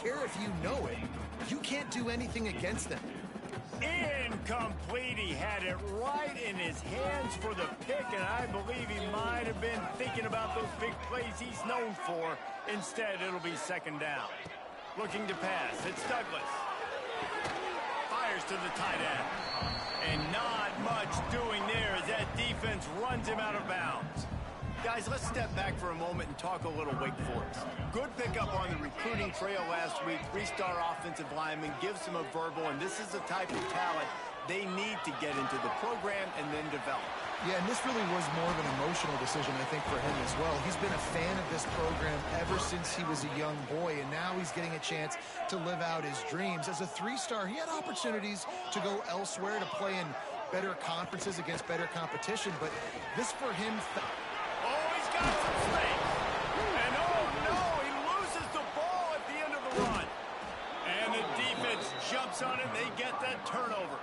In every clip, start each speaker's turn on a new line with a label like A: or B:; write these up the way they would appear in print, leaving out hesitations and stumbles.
A: care if you know it. You can't do anything against them.
B: Incomplete. He had it right in his hands for the pick, and I believe he might have been thinking about those big plays he's known for. Instead, it'll be second down. Looking to pass. It's Douglas. Fires to the tight end. And not much doing there as that defense runs him out of bounds. Guys, let's step back for a moment and talk a little Wake Forest. Good pickup on the recruiting trail last week. Three-star offensive lineman gives him a verbal, and this is the type of talent they need to get into the program and then develop.
A: Yeah, and this really was more of an emotional decision, I think, for him as well. He's been a fan of this program ever since he was a young boy, and now he's getting a chance to live out his dreams. As a three-star, he had opportunities to go elsewhere, to play in better conferences against better competition, but this for him...
B: He's got some space. And oh no, he loses the ball at the end of the run. And the defense jumps on it, and they get that turnover.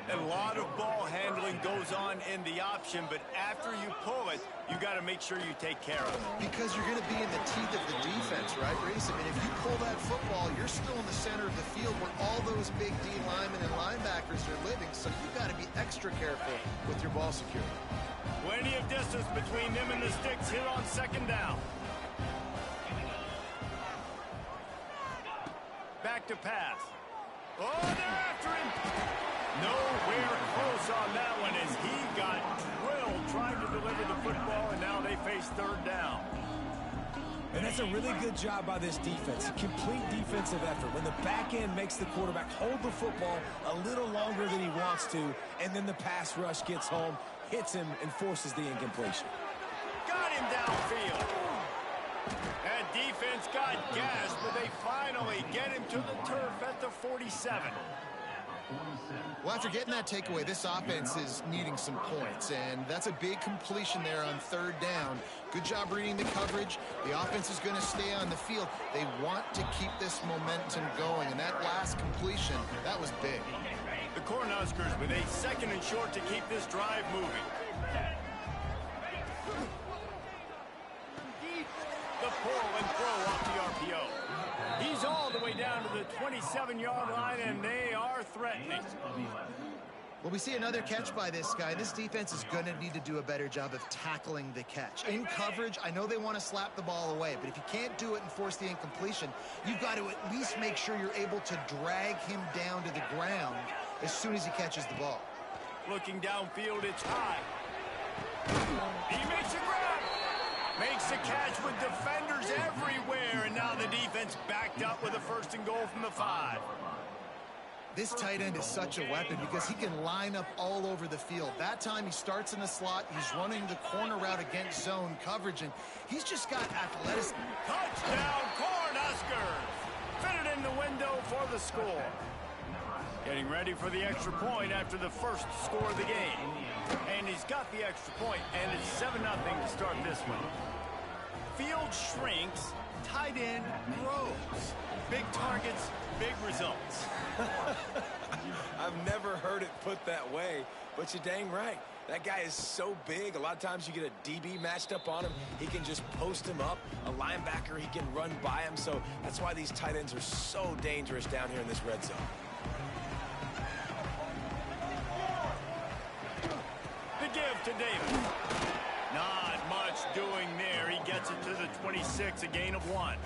B: A lot of ball handling goes on in the option, but after you pull it, you got to make sure you take care of it.
A: Because you're going to be in the teeth of the defense, right, Reese? I mean, if you pull that football, you're still in the center of the field where all those big D linemen and linebackers are living, so you got to be extra careful with your ball security.
B: Plenty of distance between them and the sticks here on second down. Back to pass. Oh, they're after him. Nowhere close on that one as he got drilled trying to deliver the football, and now they face third down.
C: And that's a really good job by this defense. A complete defensive effort. When the back end makes the quarterback hold the football a little longer than he wants to, and then the pass rush gets home, hits him, and forces the incompletion.
B: Got him downfield. That defense got gashed, but they finally get him to the turf at the 47.
A: Well, after getting that takeaway, this offense is needing some points, and that's a big completion there on third down. Good job reading the coverage. The offense is going to stay on the field. They want to keep this momentum going, and that last completion, that was big.
B: The Cornhuskers with a second and short to keep this drive moving. The pull and throw off the RPO. He's all the way down to the 27-yard line, and they are threatening.
A: Well, we see another catch by this guy. This defense is going to need to do a better job of tackling the catch. In coverage, I know they want to slap the ball away, but if you can't do it and force the incompletion, you've got to at least make sure you're able to drag him down to the ground as soon as he catches the ball.
B: Looking downfield, it's high. He makes a grab. Makes the catch with defenders everywhere, and now the defense backed up with a first and goal from the 5.
A: This tight end is such a weapon because he can line up all over the field. That time he starts in the slot, he's running the corner route against zone coverage, and he's just got athleticism.
B: Touchdown, Cornhuskers! Fitted in the window for the score. Getting ready for the extra point after the first score of the game. And he's got the extra point, and it's 7-0 to start this one. Field shrinks, tight end grows. Big targets, big results.
C: I've never heard it put that way, but you're dang right. That guy is so big, a lot of times you get a DB matched up on him. He can just post him up. A linebacker, he can run by him. So that's why these tight ends are so dangerous down here in this red zone.
B: The give to Davis. Not much doing there. He gets it to the 26, a gain of 1.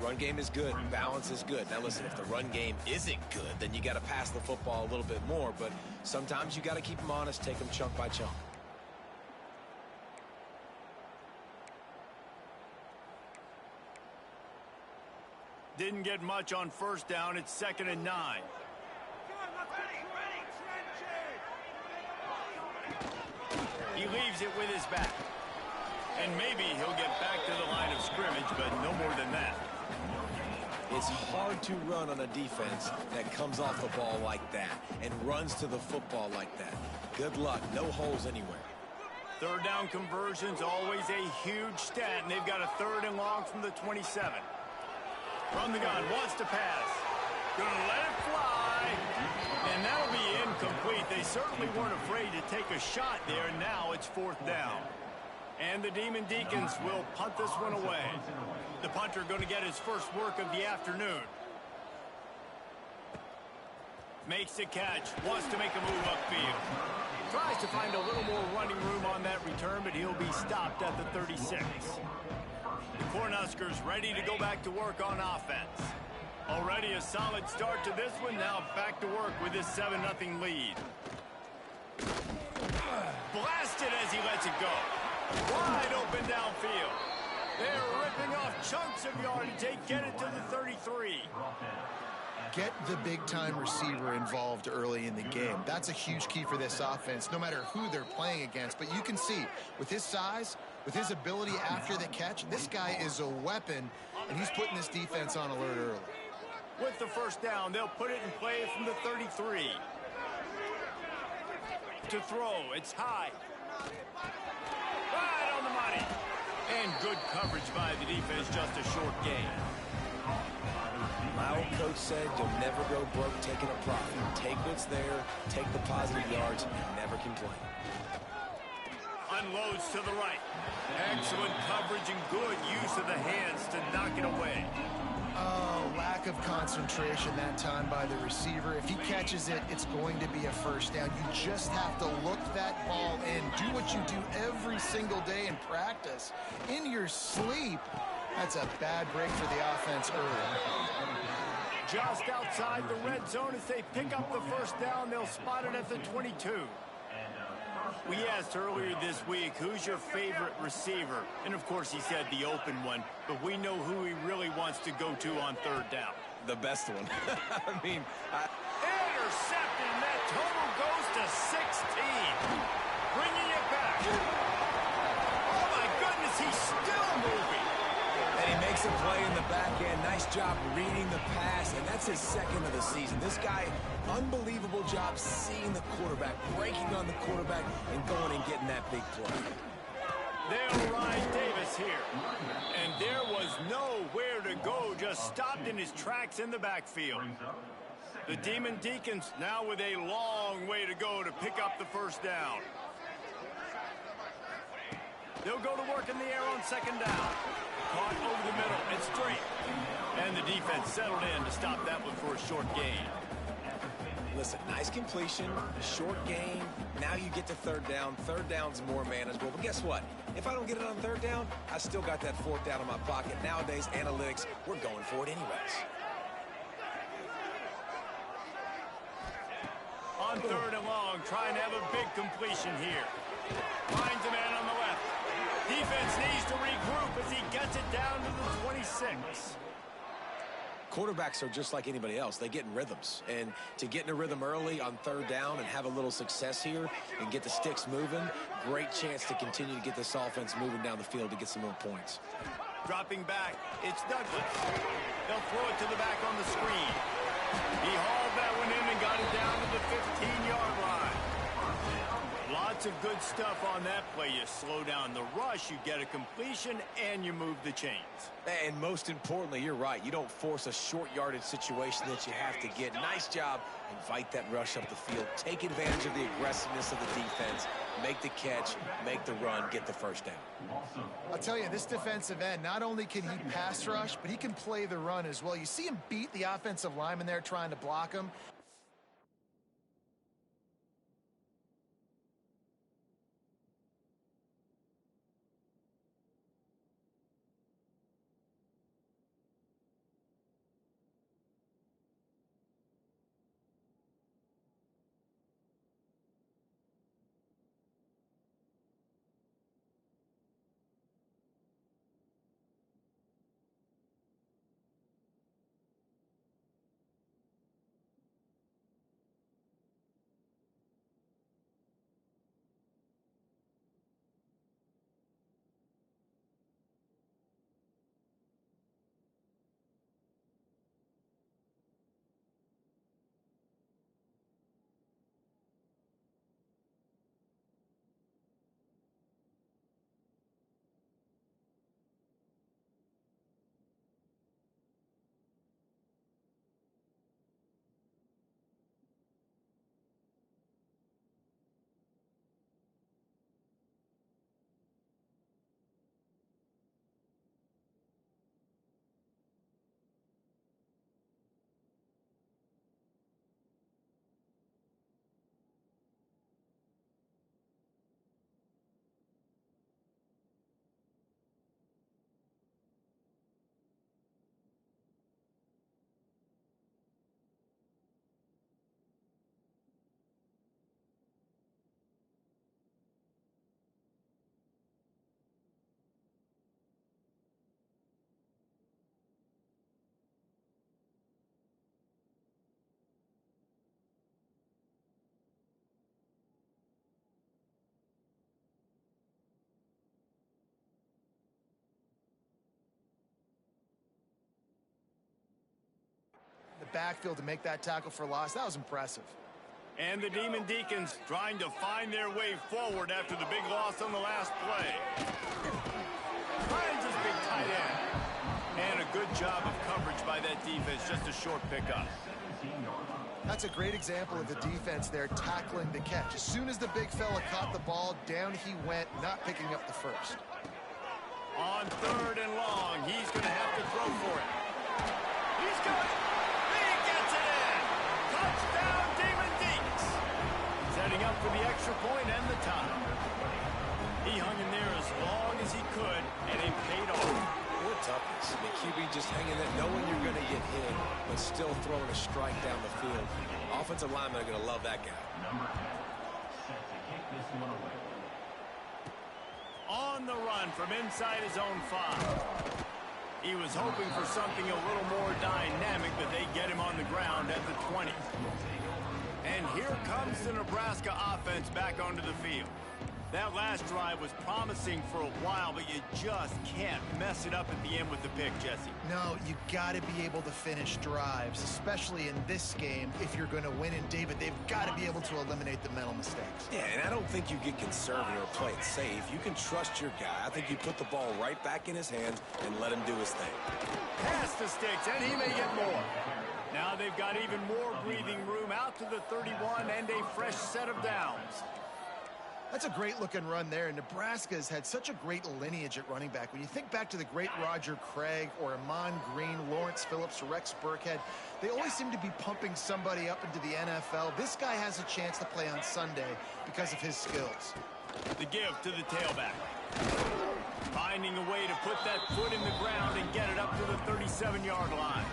C: Run game is good. Balance is good. Now listen, if the run game isn't good, then you got to pass the football a little bit more. But sometimes you got to keep them honest, take them chunk by chunk.
B: Didn't get much on first down. It's 2nd and 9. He leaves it with his back. And maybe he'll get back to the line of scrimmage, but no more than that.
C: It's hard to run on a defense that comes off the ball like that and runs to the football like that. Good luck. No holes anywhere.
B: Third down conversion's always a huge stat, and they've got a 3rd and long from the 27. From the gun, wants to pass. Gonna let it fly. And that'll be incomplete. They certainly weren't afraid to take a shot there, and now it's 4th down. And the Demon Deacons will punt this one away. The punter going to get his first work of the afternoon. Makes the catch, wants to make a move upfield. Tries to find a little more running room on that return, but he'll be stopped at the 36. The Cornhuskers ready to go back to work on offense. Already a solid start to this one, now back to work with his 7-0 lead. Blasted as he lets it go. Wide open downfield. They're ripping off chunks of yardage. They get it to the 33.
A: Get the big-time receiver involved early in the game. That's a huge key for this offense, no matter who they're playing against. But you can see, with his size, with his ability after the catch, this guy is a weapon, and he's putting this defense on alert early.
B: With the first down, they'll put it in play from the 33. To throw, it's high. Right on the money. And good coverage by the defense, just a short gain.
C: My old coach said you'll never go broke taking a profit. Take what's there, take the positive yards, and never complain.
B: Unloads to the right. Excellent coverage and good use of the hands to knock it away.
A: Oh, lack of concentration that time by the receiver. If he catches it, it's going to be a first down. You just have to look that ball in. Do what you do every single day in practice. In your sleep. That's a bad break for the offense early.
B: Just outside the red zone as they pick up the first down. They'll spot it at the 22. We asked earlier this week, who's your favorite receiver? And, of course, he said the open one. But we know who he really wants to go to on third down.
C: The best one.
B: Intercepted, and that total goes to 16. Bringing it back. Oh, my goodness, he's still moving.
C: And he makes a play in the back end. Nice job reading the pass, and that's his second of the season. This guy, unbelievable job seeing the quarterback, breaking on the quarterback, and going and getting that big play.
B: They'll ride Davis here. And there was nowhere to go, just stopped in his tracks in the backfield. The Demon Deacons now with a long way to go to pick up the first down. They'll go to work in the air on second down. Caught over the middle and straight. And the defense settled in to stop that one for a short gain.
C: Listen, nice completion, short gain. Now you get to third down. Third down's more manageable. But guess what? If I don't get it on third down, I still got that fourth down in my pocket. Nowadays, analytics, we're going for it anyways.
B: On third and long, trying to have a big completion here. Finds a man on the left. Defense needs to regroup as he gets it down to the 26.
C: Quarterbacks are just like anybody else. They get in rhythms. And to get in a rhythm early on third down and have a little success here and get the sticks moving, great chance to continue to get this offense moving down the field to get some more points.
B: Dropping back, it's Douglas. They'll throw it to the back on the screen. He hauled that one in and got it down to the 15-yard line. Lots of good stuff on that play. You slow down the rush, you get a completion, and you move the chains.
C: And most importantly, you're right. You don't force a short yardage situation that you have to get. Nice job. Invite that rush up the field. Take advantage of the aggressiveness of the defense. Make the catch, make the run, get the first down.
A: I'll tell you, this defensive end, not only can he pass rush, but he can play the run as well. You see him beat the offensive lineman there trying to block him. backfield to make that tackle for loss. That was impressive.
B: And the Demon Deacons trying to find their way forward after the big loss on the last play. Finds his big tight end. And a good job of coverage by that defense, just a short pickup.
A: That's a great example of the defense there tackling the catch. As soon as the big fella caught the ball, down he went, not picking up the first.
B: On 3rd and long, he's going to have to throw for it. He's got it. He gets it in. Touchdown, Demon Deacons. Setting up for the extra point and the tie. He hung in there as long as he could, and it paid off.
C: Poor toughness. The QB just hanging there, knowing you're going to get hit, but still throwing a strike down the field. Offensive linemen are going to love that guy.
B: On the run from inside his own 5. He was hoping for something a little more dynamic, but they get him on the ground at the 20. And here comes the Nebraska offense back onto the field. That last drive was promising for a while, but you just can't mess it up at the end with the pick, Jesse.
A: No, you got to be able to finish drives, especially in this game. If you're going to win, and David, they've got to be able to eliminate the mental mistakes.
C: Yeah, and I don't think you get conservative or play it safe. You can trust your guy. I think you put the ball right back in his hands and let him do his thing.
B: Pass the sticks, and he may get more. Now they've got even more breathing room out to the 31 and a fresh set of downs.
A: That's a great-looking run there, and Nebraska's had such a great lineage at running back. When you think back to the great Roger Craig or Amon Green, Lawrence Phillips, or Rex Burkhead, they always seem to be pumping somebody up into the NFL. This guy has a chance to play on Sunday because of his skills.
B: The give to the tailback. Finding a way to put that foot in the ground and get it up to the 37-yard line.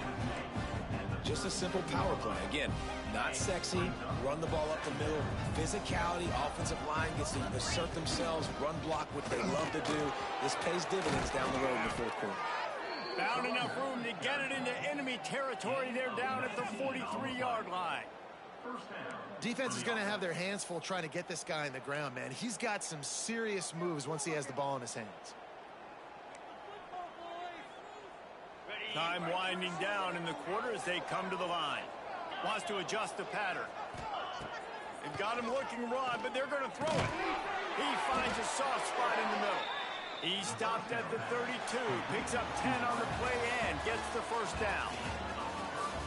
C: Just a simple power play. Again, not sexy, run the ball up the middle, physicality, offensive line gets to assert themselves, run block, what they love to do. This pays dividends down the road in the 4th quarter.
B: Found enough room to get it into enemy territory. They're down at the 43-yard line.
A: Defense is going to have their hands full trying to get this guy on the ground, man. He's got some serious moves once he has the ball in his hands.
B: Time winding down in the quarter as they come to the line. Wants to adjust the pattern. They've got him looking raw, but they're going to throw it. He finds a soft spot in the middle. He stopped at the 32, picks up 10 on the play and gets the first down.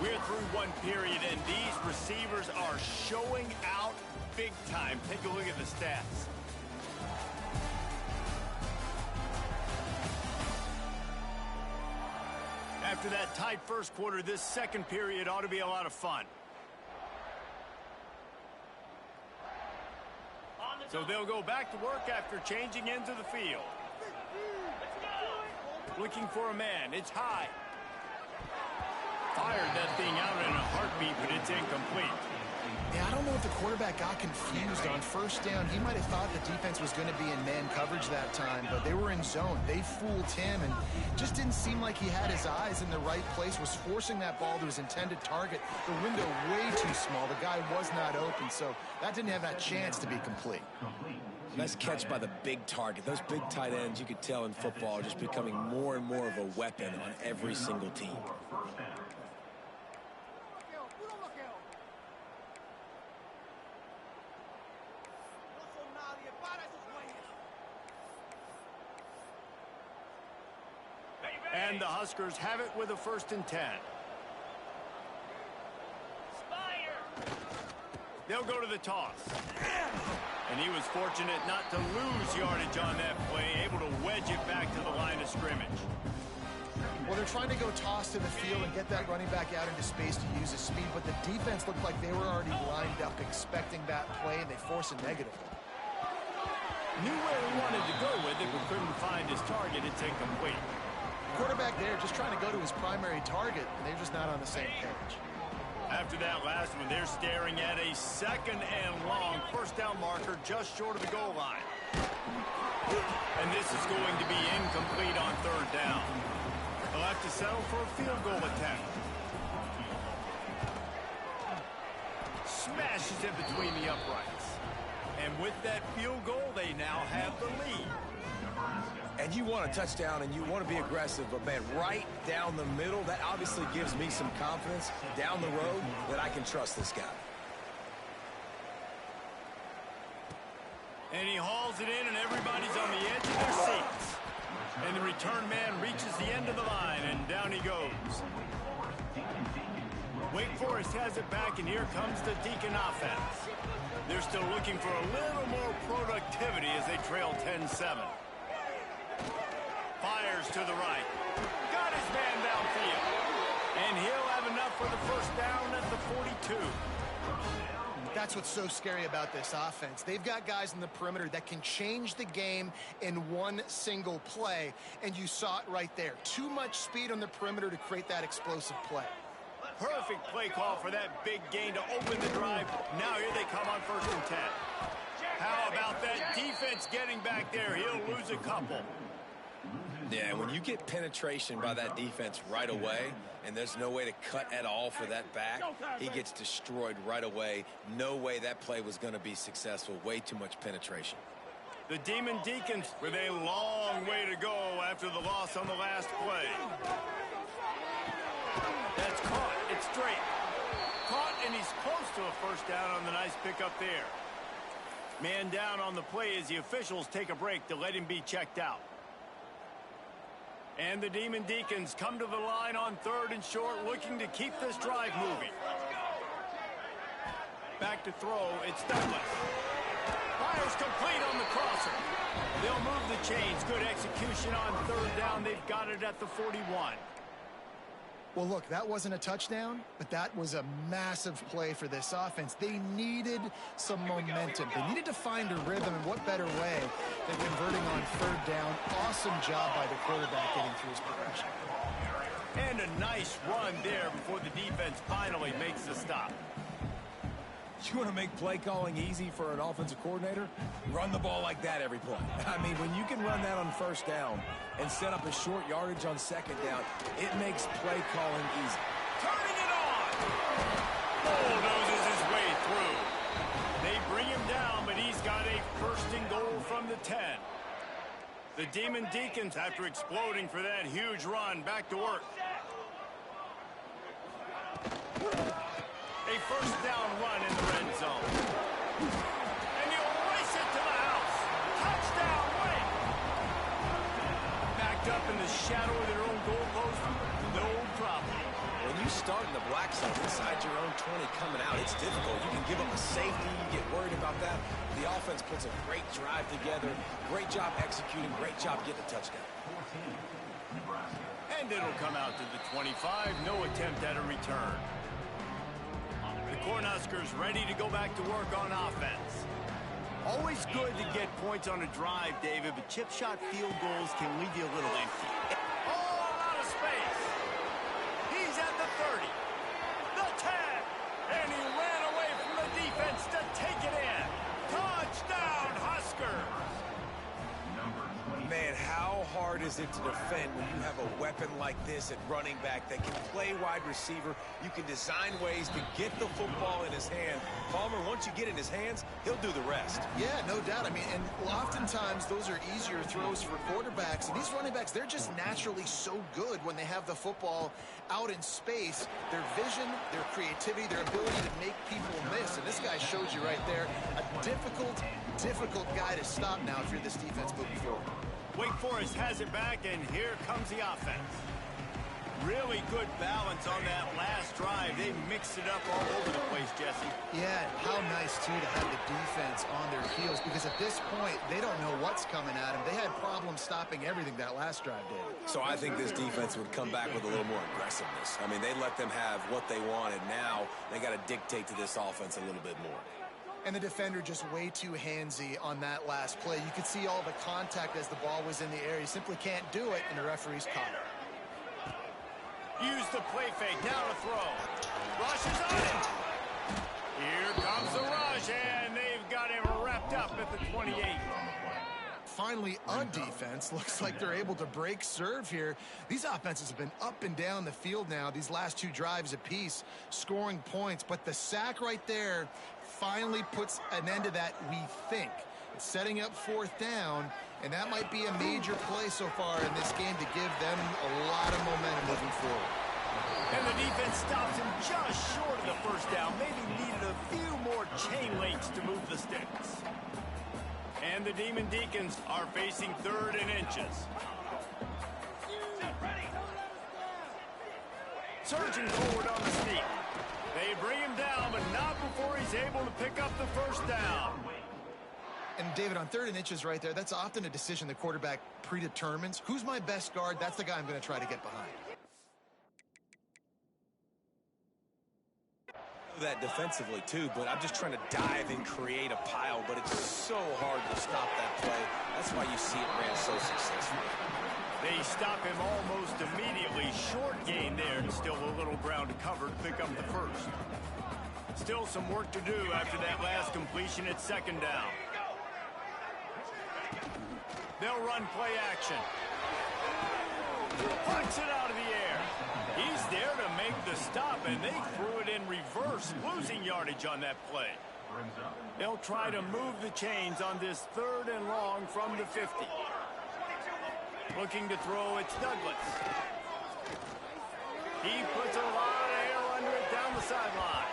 B: We're through one period, and these receivers are showing out big time. Take a look at the stats. After that tight first quarter, this second period ought to be a lot of fun. So they'll go back to work after changing into the field. Looking for a man. It's high. Fired that thing out in a heartbeat, but it's incomplete.
A: Yeah, I don't know if the quarterback got confused on first down. He might have thought the defense was going to be in man coverage that time, but they were in zone. They fooled him and just didn't seem like he had his eyes in the right place, was forcing that ball to his intended target. The window way too small. The guy was not open, so that didn't have that chance to be complete.
C: Nice catch by the big target. Those big tight ends, you could tell in football, are just becoming more and more of a weapon on every single team.
B: And the Huskers have it with a 1st and 10. They'll go to the toss. And he was fortunate not to lose yardage on that play, able to wedge it back to the line of scrimmage.
A: Well, they're trying to go toss to the field and get that running back out into space to use his speed, but the defense looked like they were already lined up expecting that play, and they force a negative one.
B: Knew where he wanted to go with it, but couldn't find his target. It's incomplete.
A: Quarterback there just trying to go to his primary target, and they're just not on the same page.
B: After that last one, they're staring at a 2nd and long, 1st down marker just short of the goal line. And this is going to be incomplete on 3rd down. They'll have to settle for a field goal attempt. Smashes it between the uprights. And with that field goal, they now have the lead.
C: And you want a touchdown and you want to be aggressive, but man, right down the middle, that obviously gives me some confidence down the road that I can trust this guy.
B: And he hauls it in, and everybody's on the edge of their seats. And the return man reaches the end of the line, and down he goes. Wake Forest has it back, and here comes the Deacon offense. They're still looking for a little more productivity as they trail 10-7. Fires to the right. Got his man downfield. And he'll have enough for the first down at the 42.
A: That's what's so scary about this offense. They've got guys in the perimeter that can change the game in one single play, and you saw it right there. Too much speed on the perimeter to create that explosive play.
B: Perfect play call for that big gain to open the drive. Now here they come on 1st and 10. How about that defense getting back there? He'll lose a couple.
C: Yeah, when you get penetration by that defense right away, and there's no way to cut at all for that back, he gets destroyed right away. No way that play was going to be successful. Way too much penetration.
B: The Demon Deacons with a long way to go after the loss on the last play. That's caught. It's straight. Caught, and he's close to a first down on the nice pickup there. Man down on the play as the officials take a break to let him be checked out. And the Demon Deacons come to the line on 3rd and short, looking to keep this drive moving. Back to throw. It's Douglas. Fires complete on the crosser. They'll move the chains. Good execution on 3rd down. They've got it at the 41.
A: Well, look, that wasn't a touchdown, but that was a massive play for this offense. They needed some momentum. They needed to find a rhythm, and what better way than converting on 3rd down. Awesome job by the quarterback getting through his progression.
B: And a nice run there before the defense finally makes the stop.
C: You want to make play calling easy for an offensive coordinator? Run the ball like that every play. I mean, when you can run that on 1st down and set up a short yardage on 2nd down, it makes play calling easy.
B: Turning it on! Bulldozes his way through. They bring him down, but he's got a 1st and goal from the 10. The Demon Deacons, after exploding for that huge run, back to work. A 1st down run in the red zone. And he'll race it to the house. Touchdown, Wake! Backed up in the shadow of their own goalpost, no problem.
C: When you start in the black zone inside your own 20 coming out, it's difficult. You can give up a safety. You get worried about that. The offense puts a great drive together. Great job executing. Great job getting a touchdown.
B: And it'll come out to the 25. No attempt at a return. The Cornhuskers ready to go back to work on offense. Always good to get points on a drive, David, but chip shot field goals can leave you a little empty. All out of space. He's at the 30, the 10, and he ran away from the defense to take it in. Touchdown, Huskers!
C: Man, how hard is it to defend when you have a weapon like this at running back that can play wide receiver? You can design ways to get the football in his hand. Palmer, once you get in his hands, he'll do the rest.
A: Yeah, no doubt. I mean, and oftentimes those are easier throws for quarterbacks. And these running backs, they're just naturally so good when they have the football out in space. Their vision, their creativity, their ability to make people miss. And this guy shows you right there, a difficult guy to stop now if you're this defense moving forward.
B: Wake Forest has it back, and here comes the offense. Really good balance on that last drive. They mixed it up all over the place, Jesse.
A: Yeah, how nice, too, to have the defense on their heels, because at this point, they don't know what's coming at them. They had problems stopping everything that last drive did.
C: So I think this defense would come back with a little more aggressiveness. I mean, they let them have what they wanted. Now they got to dictate to this offense a little bit more.
A: And the defender just way too handsy on that last play. You could see all the contact as the ball was in the air. He simply can't do it, and the referee's caught it.
B: Use the play fake. Now to throw. Rush is on it. Here comes the rush, and they've got him wrapped up at the 28.
A: Finally, a defense. Looks like they're able to break serve here. These offenses have been up and down the field now, these last two drives apiece, scoring points. But the sack right there finally puts an end to that, we think. It's setting up 4th down, And that might be a major play so far in this game to give them a lot of momentum moving forward.
B: And the defense stops him just short of the first down. Maybe needed a few more chain links to move the sticks. And the Demon Deacons are facing 3rd and inches. Surging forward on the sneak. They bring him down, but not before he's able to pick up the first down.
A: And David, on 3rd and inches right there, that's often a decision the quarterback predetermines. Who's my best guard? That's the guy I'm going to try to get behind.
C: That defensively too, but I'm just trying to dive and create a pile, but it's so hard to stop that play. That's why you see it ran so successfully.
B: They stop him almost immediately. Short gain there, and still a little ground to cover to pick up the first. Still some work to do after that last completion at 2nd down. They'll run play action. Punts it out of the air. He's there to make the stop, and they threw it in reverse, losing yardage on that play. They'll try to move the chains on this 3rd and long from the 50. Looking to throw, it's Douglas. He puts a lot of air under it down the sideline.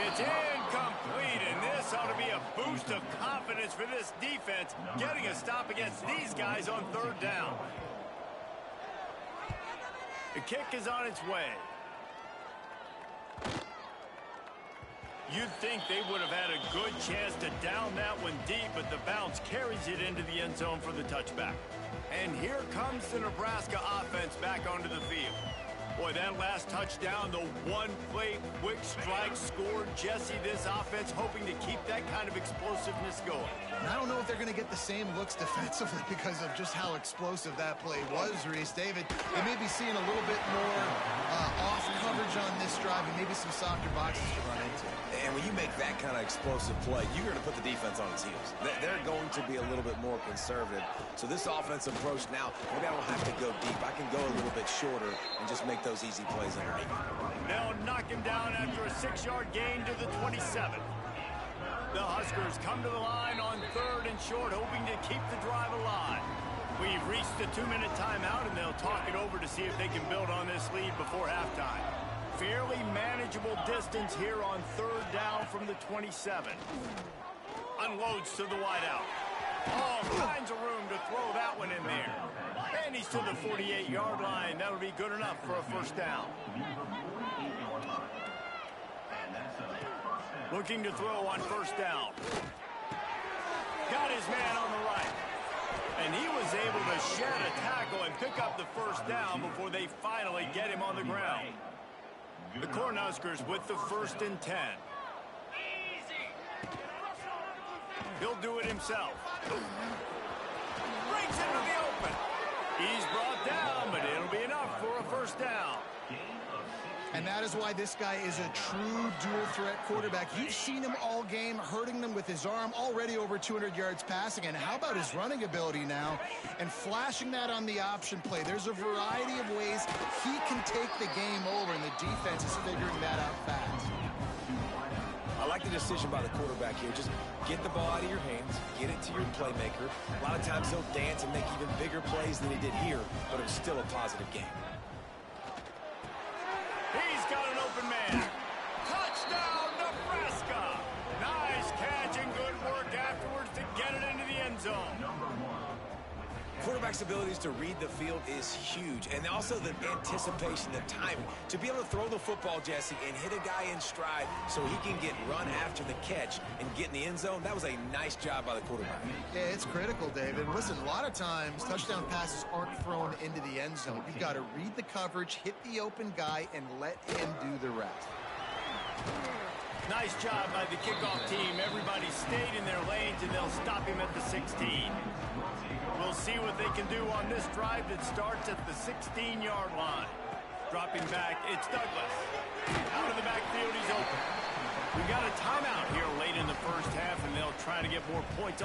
B: It's incomplete, and this ought to be a boost of confidence for this defense, getting a stop against these guys on 3rd down. The kick is on its way. You'd think they would have had a good chance to down that one deep, but the bounce carries it into the end zone for the touchback. And here comes the Nebraska offense back onto the field. Boy, that last touchdown, the one-play quick strike scored. Jesse, this offense hoping to keep that kind of explosiveness going.
A: And I don't know if they're going to get the same looks defensively because of just how explosive that play was, Reese. David, they may be seeing a little bit more off coverage on this drive and maybe some softer boxes to run into.
C: And when you make that kind of explosive play, you're going to put the defense on its heels. They're going to be a little bit more conservative. So this offensive approach now, maybe I don't have to go deep. I can go a little bit shorter and just make those easy plays underneath.
B: They'll knock him down after a 6-yard gain to the 27. The Huskers come to the line on 3rd and short, hoping to keep the drive alive. We've reached the 2-minute timeout, and they'll talk it over to see if they can build on this lead before halftime. Fairly manageable distance here on 3rd down from the 27. Unloads to the wideout. All kinds of room to throw that one in there. And he's to the 48-yard line. That'll be good enough for a first down. Looking to throw on 1st down. Got his man on the right. And he was able to shed a tackle and pick up the first down before they finally get him on the ground. The Cornhuskers with the 1st and 10. He'll do it himself. Breaks into the open. He's brought down, but it'll be enough for a first down.
A: And that is why this guy is a true dual-threat quarterback. You've seen him all game, hurting them with his arm, already over 200 yards passing. And how about his running ability now? And flashing that on the option play. There's a variety of ways he can take the game over, and the defense is figuring that out fast.
C: I like the decision by the quarterback here. Just get the ball out of your hands, get it to your playmaker. A lot of times he'll dance and make even bigger plays than he did here, but it was still a positive game.
B: He's got an open man. Touchdown, Nebraska. Nice catch and good work afterwards to get it into the end zone.
C: Quarterback's abilities to read the field is huge, and also the anticipation, the timing. To be able to throw the football, Jesse, and hit a guy in stride so he can get run after the catch and get in the end zone, that was a nice job by the quarterback.
A: Yeah, it's critical, David. Listen, a lot of times touchdown passes aren't thrown into the end zone. You've got to read the coverage, hit the open guy, and let him do the rest.
B: Nice job by the kickoff team. Everybody stayed in their lanes, and they'll stop him at the 16. We'll see what they can do on this drive that starts at the 16-yard line. Dropping back, it's Douglas. Out of the backfield, he's open. We've got a timeout here late in the first half, and they'll try to get more points.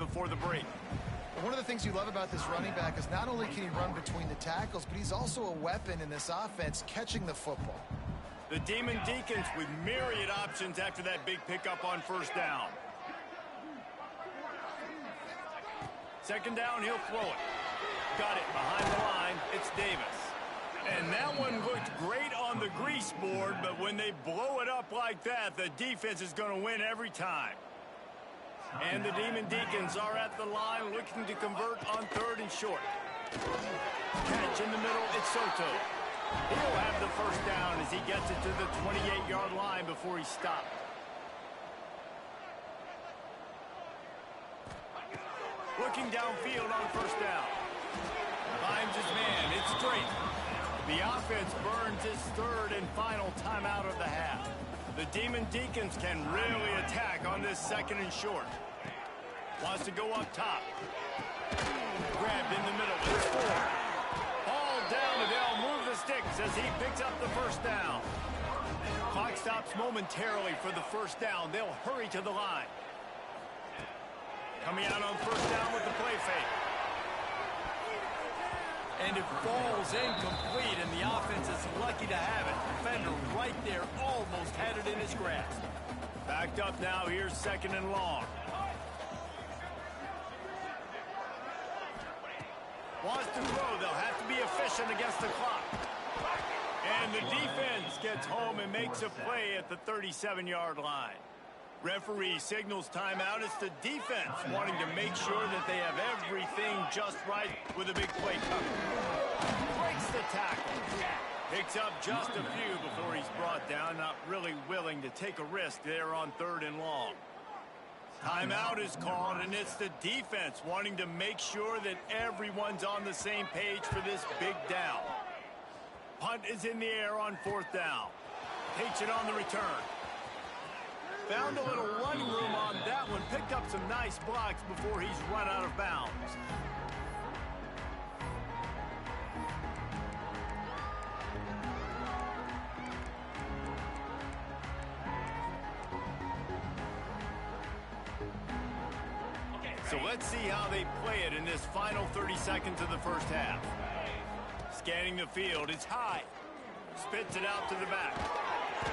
B: before the break.
A: One of the things you love about this running back is not only can he run between the tackles, but he's also a weapon in this offense catching the football.
B: The Demon Deacons with myriad options after that big pickup on first down. Second down, he'll throw it. Got it behind the line. It's Davis. And that one looked great on the grease board, but when they blow it up like that, the defense is going to win every time. And the Demon Deacons are at the line looking to convert on third and short. Catch in the middle, it's Soto. He'll have the first down as he gets it to the 28-yard line before he stopped. Looking downfield on first down. Finds his man, it's straight. The offense burns his third and final timeout of the half. The Demon Deacons can really attack on this second and short. Wants to go up top. Grabbed in the middle. It's Ford. Ball down, and they'll move the sticks as he picks up the first down. Clock stops momentarily for the first down. They'll hurry to the line. Coming out on first down with the play fake. And it falls incomplete, and the offense is lucky to have it. Defender right there almost had it in his grasp. Backed up now, here's second and long. Wants to throw, they'll have to be efficient against the clock. And the defense gets home and makes a play at the 37-yard line. Referee signals timeout. It's the defense wanting to make sure that they have everything just right with a big play coming. Breaks the tackle. Picks up just a few before he's brought down. Not really willing to take a risk there on third and long. Timeout is called, and it's the defense wanting to make sure that everyone's on the same page for this big down. Punt is in the air on fourth down. Takes it on the return. Found a little running room on that one. Picked up some nice blocks before he's run out of bounds. So let's see how they play it in this final 30 seconds of the first half. Scanning the field, it's high. Spits it out to the back.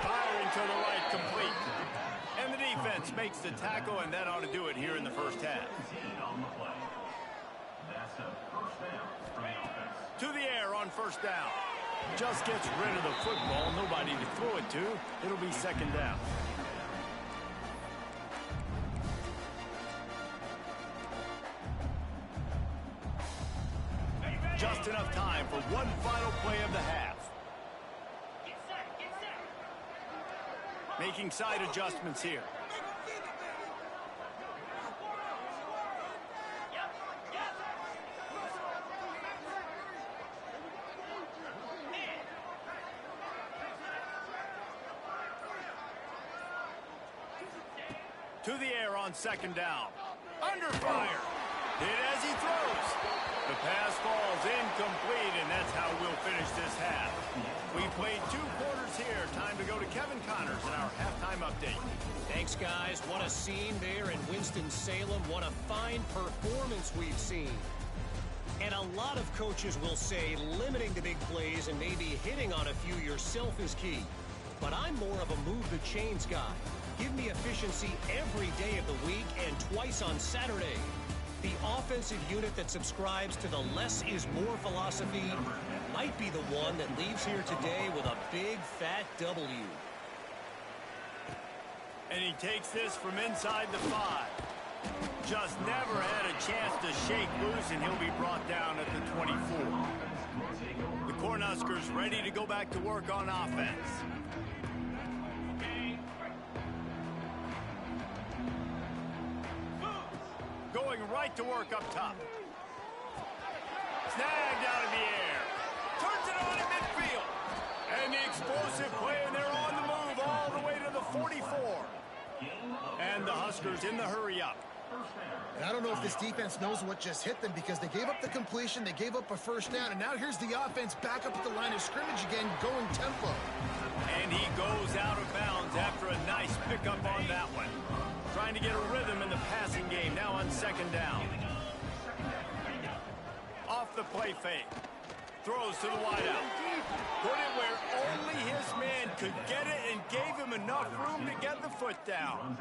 B: Firing to the right, complete. And the defense makes the tackle, and that ought to do it here in the first half. To the air on first down. Just gets rid of the football. Nobody to throw it to. It'll be second down. Just enough time for one final play of the half. Making side adjustments here. To the air on second down. Under fire. Hit as he throws. The pass falls incomplete, and that's how we'll finish this half. We played 2 quarters here. Time to go to Kevin Connors in our halftime update.
D: Thanks, guys. What a scene there in Winston-Salem. What a fine performance we've seen. And a lot of coaches will say limiting the big plays and maybe hitting on a few yourself is key. But I'm more of a move the chains guy. Give me efficiency every day of the week and twice on Saturday. The offensive unit that subscribes to the less is more philosophy might be the one that leaves here today with a big fat W.
B: And he takes this from inside the 5. Just never had a chance to shake loose, and he'll be brought down at the 24. The Cornhuskers ready to go back to work on offense. Going right to work up top. Snagged out of the air. Turns it on in midfield. And the explosive play, and they're on the move all the way to the 44. And the Huskers in the hurry up.
A: And I don't know if this defense knows what just hit them, because they gave up the completion, they gave up a first down, and now here's the offense back up at the line of scrimmage again, going tempo.
B: And he goes out of bounds after a nice pickup on that one. Trying trying to get a rhythm in the passing game now on second down. Off the play fake. Throws to the wideout. Put it where only his man could get it and gave him enough room to get the foot down.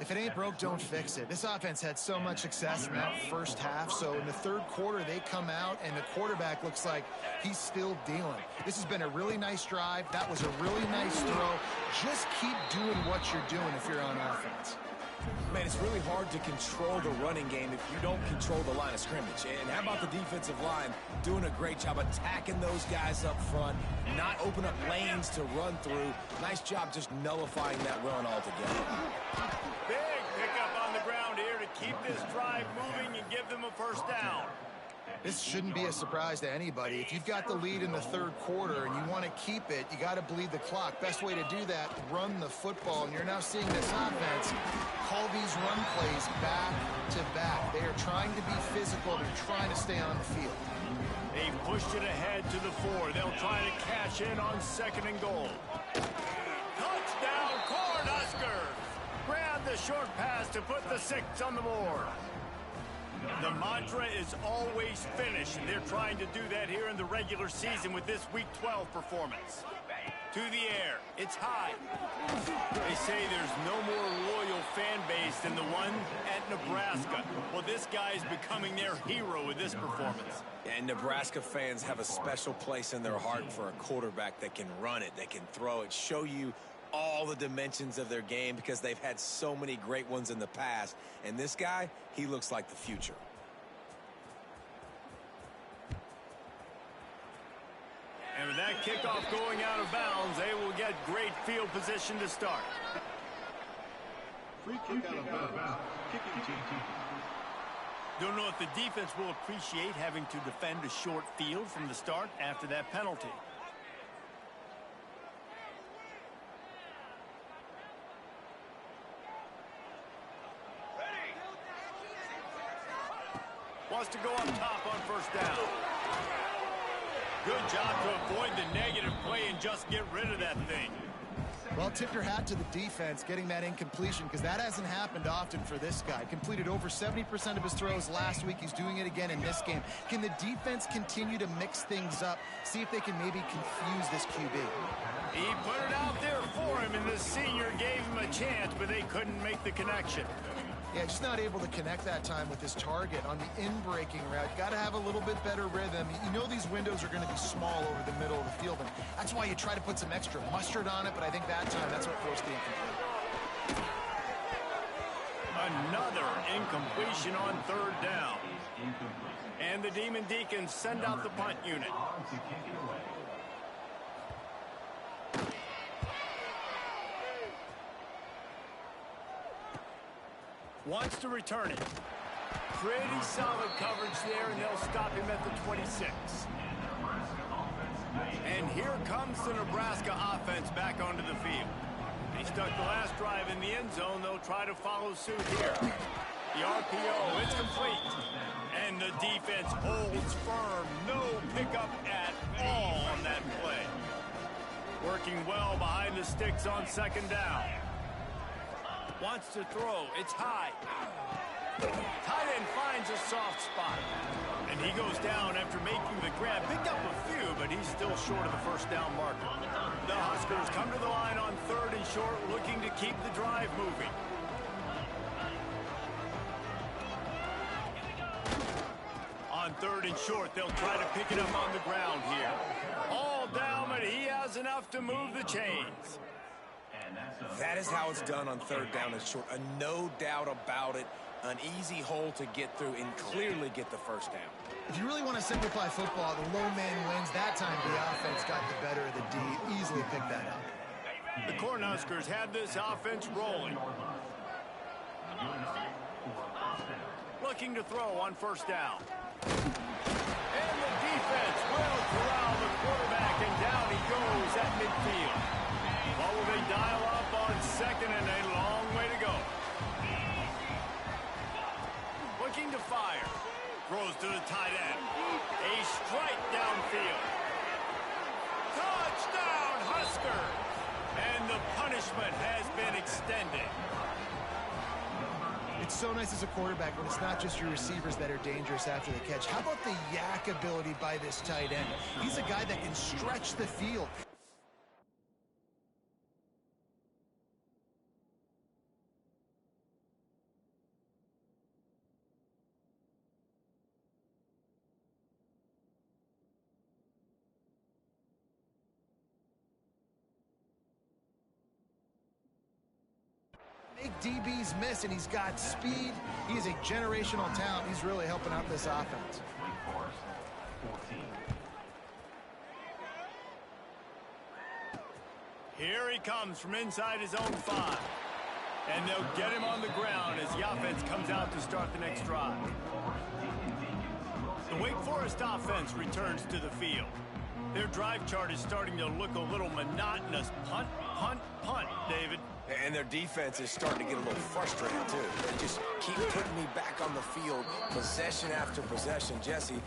A: If it ain't broke, don't fix it. This offense had so much success in that first half, so in the third quarter, they come out, and the quarterback looks like he's still dealing. This has been a really nice drive. That was a really nice throw. Just keep doing what you're doing if you're on offense.
C: Man, it's really hard to control the running game if you don't control the line of scrimmage. And how about the defensive line doing a great job attacking those guys up front, not open up lanes to run through. Nice job just nullifying that run altogether.
B: Big pickup on the ground here to keep this drive moving and give them a first down.
A: This shouldn't be a surprise to anybody. If you've got the lead in the third quarter and you want to keep it, you got to bleed the clock. Best way to do that, run the football. And you're now seeing this offense call these run plays back to back. They are trying to be physical. They're trying to stay on the field.
B: They've pushed it ahead to the 4. They'll try to cash in on second and goal. Touchdown, Cornhuskers! Grab the short pass to put the 6 on the board. The mantra is always finish, and they're trying to do that here in the regular season with this Week 12 performance. To the air. It's high. They say there's no more loyal fan base than the one at Nebraska. Well, this guy's becoming their hero with this performance.
C: And Nebraska fans have a special place in their heart for a quarterback that can run it, that can throw it, show you all the dimensions of their game because they've had so many great ones in the past. And this guy, he looks like the future.
B: And with that kickoff going out of bounds, they will get great field position to start.
E: Free kick out of bounds. Kicking team.
B: Don't know if the defense will appreciate having to defend a short field from the start after that penalty. Wants to go up top on first down. Good job to avoid the negative play and just get rid of that thing.
A: Well, tip your hat to the defense getting that incompletion because that hasn't happened often for this guy. Completed over 70% of his throws last week. He's doing it again in this game. Can the defense continue to mix things up? See if they can maybe confuse this QB.
B: He put it out there for him, and the senior gave him a chance, but they couldn't make the connection.
A: Yeah, just not able to connect that time with his target on the in-breaking route. Got to have a little bit better rhythm. You know these windows are going to be small over the middle of the field, and that's why you try to put some extra mustard on it, but I think that time that's what forced the incomplete.
B: Another incompletion on third down. And the Demon Deacons send out the punt unit. Wants to return it. Pretty solid coverage there, and they'll stop him at the 26. And here comes the Nebraska offense back onto the field. They stuck the last drive in the end zone. They'll try to follow suit here. The RPO, it's complete. And the defense holds firm. No pickup at all on that play. Working well behind the sticks on second down. Wants to throw. It's high. Tight end finds a soft spot. And he goes down after making the grab. Picked up a few, but he's still short of the first down marker. The Huskers come to the line on third and short, looking to keep the drive moving. On third and short, they'll try to pick it up on the ground here. All down, but he has enough to move the chains.
C: That is how it's done on third down and short. No doubt about it. An easy hole to get through and clearly get the first down.
A: If you really want to simplify football, the low man wins. That time the offense got the better of the D. Easily picked that up.
B: The Cornhuskers have this offense rolling. Looking to throw on first down. And the defense will corral the quarterback, and down he goes at midfield. What will they dial up on second, and a long way to go. Looking to fire. Throws to the tight end. A strike downfield. Touchdown, Husker! And the punishment has been extended.
A: It's so nice as a quarterback when it's not just your receivers that are dangerous after the catch. How about the yak ability by this tight end? He's a guy that can stretch the field. Big DBs miss, and he's got speed. He's a generational talent. He's really helping out this offense.
B: Here he comes from inside his own 5. And they'll get him on the ground as the offense comes out to start the next drive. The Wake Forest offense returns to the field. Their drive chart is starting to look a little monotonous. Punt, punt, punt, David.
C: And their defense is starting to get a little frustrated, too. They just keep putting me back on the field, possession after possession. Jesse,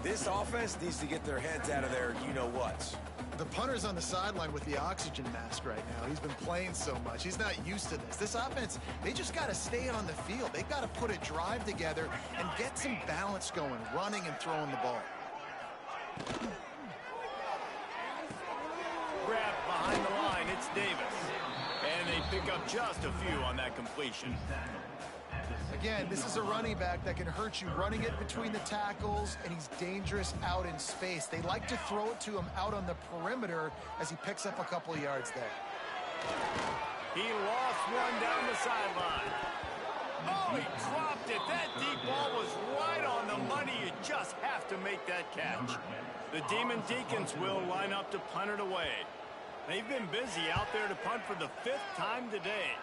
C: this offense needs to get their heads out of their you-know-whats.
A: The punter's on the sideline with the oxygen mask right now. He's been playing so much. He's not used to this. This offense, they just got to stay on the field. They've got to put a drive together and get some balance going, running and throwing the ball.
B: Grab behind the line, it's Davis. And they pick up just a few on that completion.
A: Again, this is a running back that can hurt you running it between the tackles, and he's dangerous out in space. They like to throw it to him out on the perimeter as he picks up a couple of yards there.
B: He lost one down the sideline. Oh, he dropped it. That deep ball was right on the money. You just have to make that catch. The Demon Deacons will line up to punt it away. They've been busy out there to punt for the 5th time today.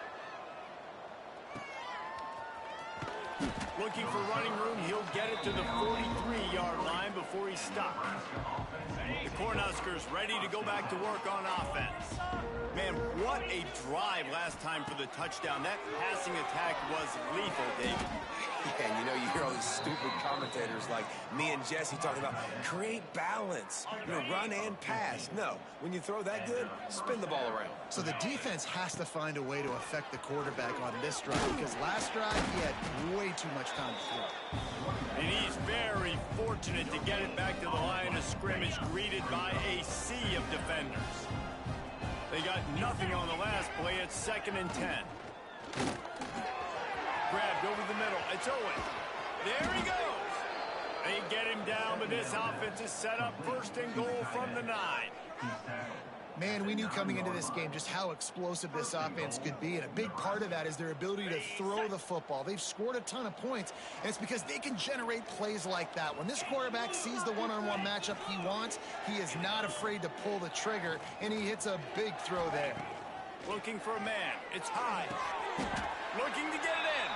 B: Looking for running room, he'll get it to the 43-yard line before he's stopped. The Cornhuskers ready to go back to work on offense. Man, what a drive last time for the touchdown. That passing attack was lethal, David.
C: Yeah, and you know, you hear all these stupid commentators like me and Jesse talking about create balance, run and pass. No, when you throw that good, spin the ball around.
A: So the defense has to find a way to affect the quarterback on this drive, because last drive he had way too much time to throw.
B: And he's very fortunate to get it back to the line of scrimmage, greeted by a sea of defenders. They got nothing on the last play. It's 2nd and 10. Grabbed over the middle. It's Owen. There he goes. They get him down, but this offense is set up 1st and goal from the 9.
A: Man, we knew coming into this game just how explosive this offense could be, and a big part of that is their ability to throw the football. They've scored a ton of points, and it's because they can generate plays like that. When this quarterback sees the one-on-one matchup he wants, he is not afraid to pull the trigger, and he hits a big throw there.
B: Looking for a man. It's high. Looking to get it in.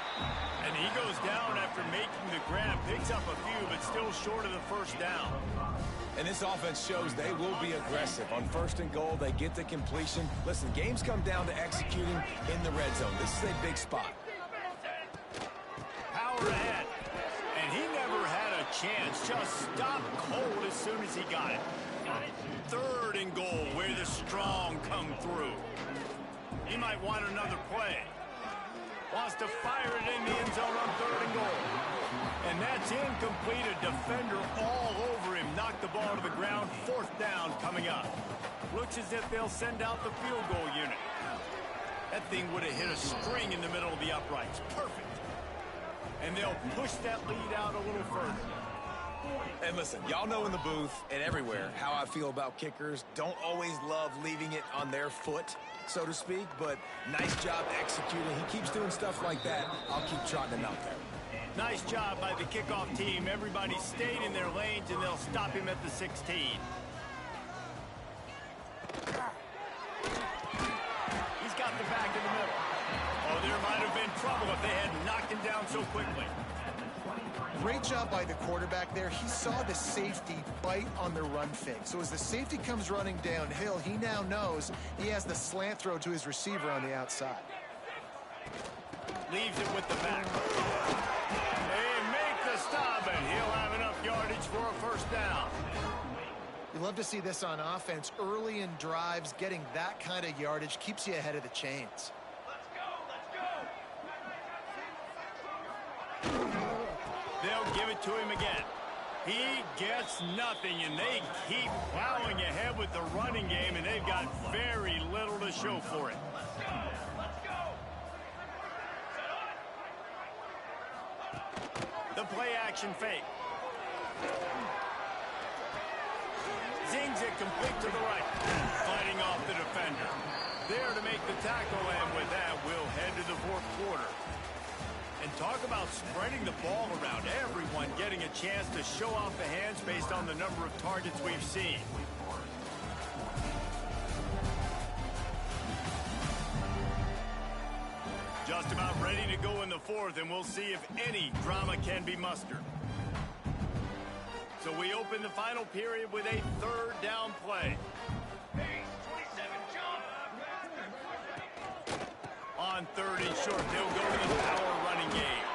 B: And he goes down after making the grab. Picks up a few, but still short of the 1st down.
C: And this offense shows they will be aggressive. On 1st and goal, they get the completion. Listen, games come down to executing in the red zone. This is a big spot.
B: Power ahead. And he never had a chance. Just stopped cold as soon as he got it. 3rd and goal, where the strong come through. He might want another play. Wants to fire it in the end zone on 3rd and goal. And that's incomplete. A defender all over him. Knocked the ball to the ground. 4th down coming up. Looks as if they'll send out the field goal unit. That thing would have hit a string in the middle of the uprights. Perfect. And they'll push that lead out a little further.
C: And listen, y'all know in the booth and everywhere how I feel about kickers. Don't always love leaving it on their foot, so to speak, but nice job executing. He keeps doing stuff like that. I'll keep trotting him out there.
B: Nice job by the kickoff team. Everybody stayed in their lanes, and they'll stop him at the 16. He's got the back in the middle. Oh, there might have been trouble if they hadn't knocked him down so quickly.
A: Great job by the quarterback there. He saw the safety bite on the run fake. So as the safety comes running downhill, he now knows he has the slant throw to his receiver on the outside.
B: Leaves it with the back. They make the stop, and he'll have enough yardage for a 1st down.
A: You love to see this on offense. Early in drives, getting that kind of yardage keeps you ahead of the chains.
B: give it to him again. He gets nothing, and they keep plowing ahead with the running game, and they've got very little to show for it. The play action fake. Zings it complete to the right. Fighting off the defender. There to make the tackle, and with that, we'll head to the fourth quarter. And talk about spreading the ball around. Everyone getting a chance to show off the hands based on the number of targets we've seen. Just about ready to go in the fourth, and we'll see if any drama can be mustered. So we open the final period with a third down play. On third and short, they'll go to the power running game.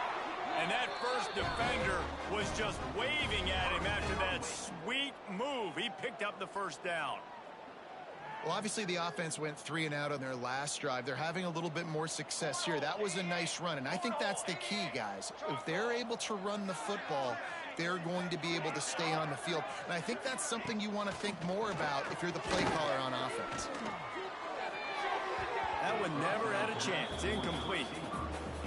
B: And that first defender was just waving at him after that sweet move. He picked up the first down.
A: Well, obviously the offense went 3 and out on their last drive. They're having a little bit more success here. That was a nice run, and I think that's the key, guys. If they're able to run the football, they're going to be able to stay on the field. And I think that's something you want to think more about if you're the play caller on offense.
B: That one never had a chance. Incomplete.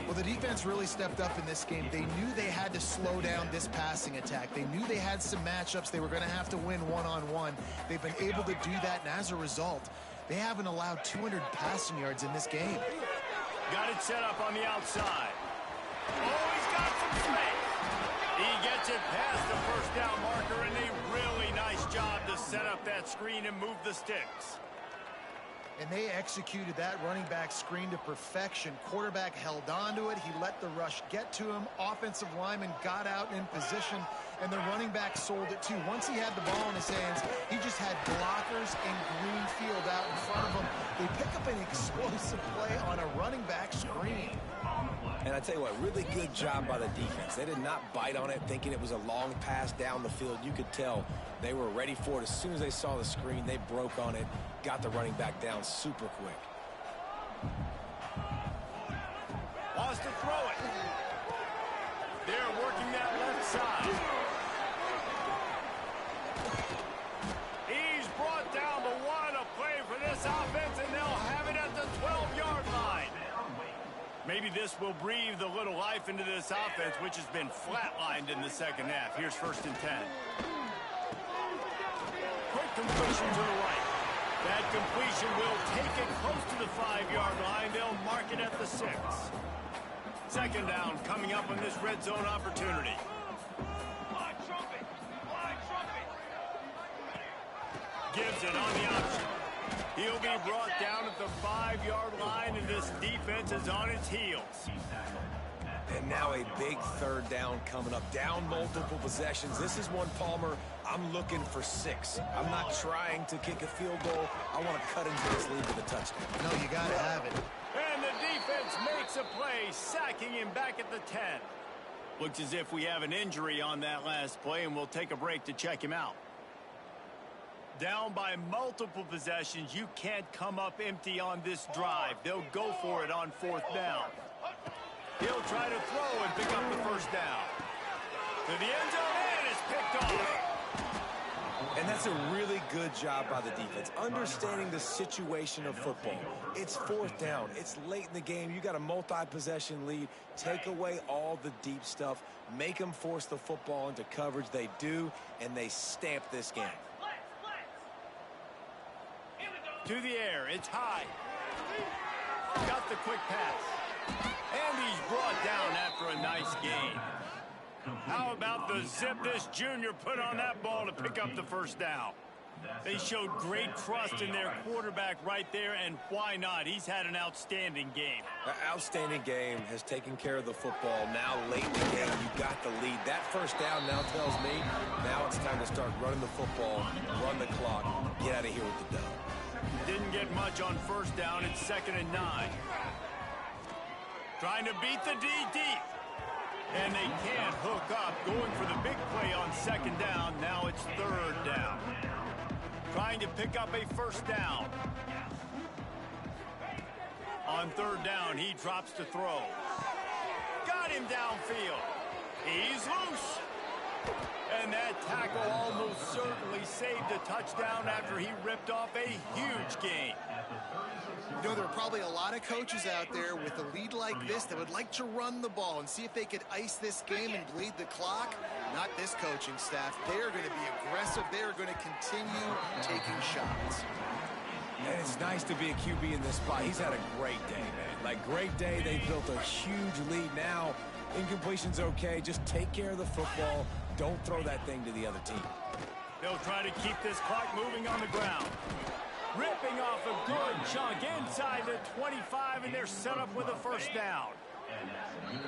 A: Well, the defense really stepped up in this game. They knew they had to slow down this passing attack. They knew they had some matchups they were going to have to win one-on-one. They've been able to do that, and as a result, they haven't allowed 200 passing yards in this game.
B: Got it set up on the outside. Oh, he's got some space. He gets it past the first down marker, and a really nice job to set up that screen and move the sticks.
A: And they executed that running back screen to perfection. Quarterback held on to it. He let the rush get to him. Offensive lineman got out in position, and the running back sold it too. Once he had the ball in his hands, he just had blockers and green field out in front of him. They pick up an explosive play on a running back screen.
C: And I tell you what, really good job by the defense. They did not bite on it thinking it was a long pass down the field. You could tell they were ready for it. As soon as they saw the screen, they broke on it, got the running back down super quick.
B: Wants to throw it. They're working that left side. He's brought down, but what a play for this offense, and they'll have it at the 12-yard line. Maybe this will breathe a little life into this offense, which has been flatlined in the second half. Here's 1st and 10. Quick completion to the right. That completion will take it close to the 5-yard line. They'll mark it at the 6. 2nd down coming up on this red zone opportunity. Gives it on the option. He'll be brought down at the 5-yard line, and this defense is on its heels.
C: And now a big 3rd down coming up. Down multiple possessions. This is one, Palmer, I'm looking for 6. I'm not trying to kick a field goal. I want to cut into this lead with a touchdown.
A: No, you got to have it.
B: And the defense makes a play, sacking him back at the 10. Looks as if we have an injury on that last play, and we'll take a break to check him out. Down by multiple possessions, you can't come up empty on this drive. They'll go for it on 4th down. He'll try to throw and pick up the 1st down. To the end zone, and it's picked off.
C: And that's a really good job by the defense, understanding the situation of football. It's 4th down. It's late in the game. You got a multi-possession lead. Take away all the deep stuff. Make them force the football into coverage. They do, and they stamp this game.
B: To the air, it's high. Got the quick pass. And he's brought down after a nice gain. How about the zip this junior put on that ball to pick up the 1st down? They showed great trust in their quarterback right there, and why not? He's had an outstanding game.
C: An outstanding game, has taken care of the football. Now late in the game, you got the lead. That 1st down now tells me now it's time to start running the football, run the clock, get out of here with the dub.
B: Didn't get much on 1st down. It's 2nd and 9. Trying to beat the D deep. And they can't hook up. Going for the big play on 2nd down. Now it's 3rd down. Trying to pick up a 1st down. On 3rd down, he drops to throw. Got him downfield. He's loose. And that tackle almost certainly saved a touchdown after he ripped off a huge gain.
A: You know, there are probably a lot of coaches out there with a lead like this that would like to run the ball and see if they could ice this game and bleed the clock. Not this coaching staff. They are going to be aggressive. They are going to continue taking shots.
C: And it's nice to be a QB in this spot. He's had a great day, man. Like, great day. They've built a huge lead now. Incompletion's okay. Just take care of the football. Don't throw that thing to the other team.
B: They'll try to keep this clock moving on the ground. Ripping off a good chunk inside the 25, and they're set up with a first down.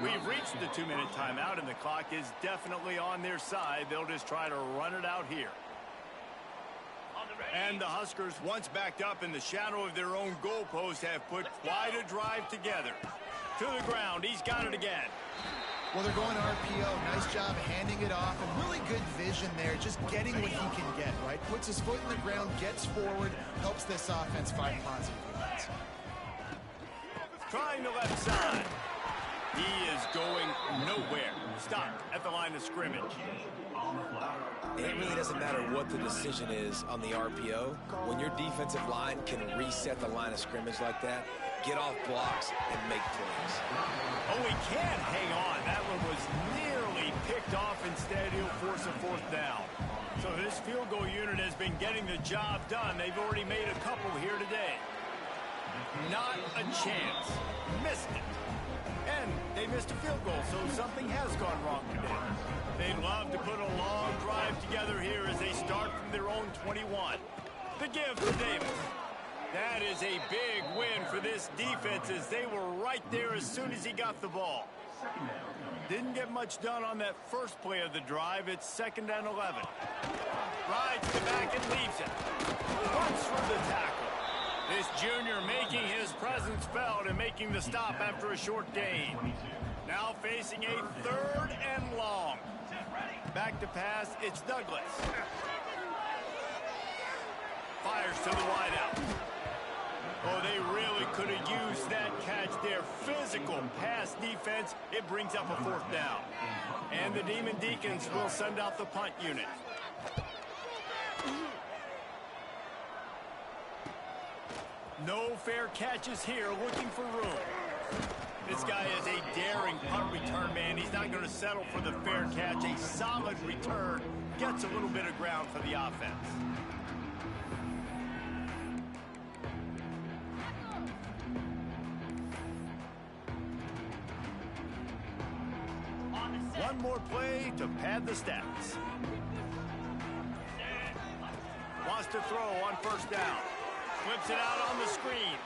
B: We've reached the 2-minute timeout, and the clock is definitely on their side. They'll just try to run it out here. And the Huskers, once backed up in the shadow of their own goalpost, have put quite a drive together. To the ground, he's got it again.
A: Well, they're going RPO. Nice job handing it off. And really good vision there, just getting what he can get, right? Puts his foot in the ground, gets forward, helps this offense find positive points.
B: Trying the left side. He is going nowhere. Stop at the line of scrimmage.
C: It really doesn't matter what the decision is on the RPO. When your defensive line can reset the line of scrimmage like that, get off blocks and make plays.
B: Oh, he can't hang on. That one was nearly picked off. Instead, he'll force a fourth down. So this field goal unit has been getting the job done. They've already made a couple here today. Not a chance. Missed it. And they missed a field goal, so something has gone wrong today. They'd love to put a long drive together here as they start from their own 21. The give to Davis. That is a big win for this defense as they were right there as soon as he got the ball. Didn't get much done on that first play of the drive. It's 2nd and 11. Rides the back and leaves it. Runs for the tackle. This junior making his presence felt and making the stop after a short gain. Now facing a 3rd and long. Back to pass, it's Douglas. Fires to the wideout. Oh, they really could have used that catch there. Physical pass defense. It brings up a 4th down. And the Demon Deacons will send out the punt unit. No fair catches here, looking for room. This guy is a daring punt return man. He's not going to settle for the fair catch. A solid return gets a little bit of ground for the offense. One more play to pad the stats. Wants to throw on 1st down. Flips it out on the screen.